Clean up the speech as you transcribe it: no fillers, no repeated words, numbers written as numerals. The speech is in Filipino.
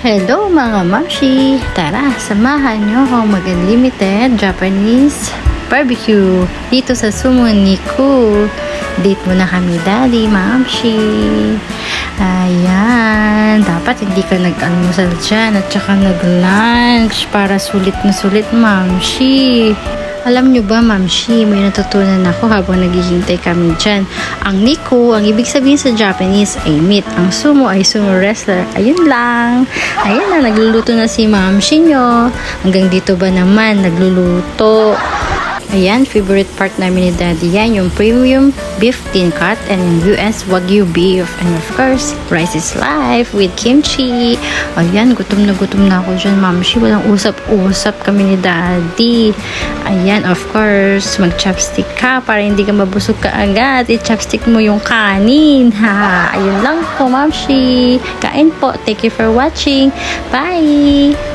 Hello mga mamshi! Tara, samahan nyo akong mag-unlimited Japanese barbecue dito sa Sumo Niku. Date muna kami, daddy, mamshi. Ayan, dapat hindi ka nag-almusal dyan at saka nag-lunch para sulit na sulit, mamshi. Alam nyo ba, mamshi, may natutunan ako habang naghihintay kami dyan. Ang Niku, ang ibig sabihin sa Japanese ay meat. Ang sumo ay sumo wrestler. Ayun lang. Ayan na, nagluluto na si mamshi nyo. Hanggang dito ba naman, nagluluto. Ayan, favorite part namin ni daddy yan, yung premium beef thin cut and US Wagyu beef. And of course, rice is life with kimchi. Ayan, gutom na ako dyan, mamshi. Walang usap-usap kami ni daddy. Ayan, of course, mag-chopstick ka para hindi ka mabusog ka agad. I-chopstick mo yung kanin. Ha, ayun lang po, mamshi. Kain po. Thank you for watching. Bye!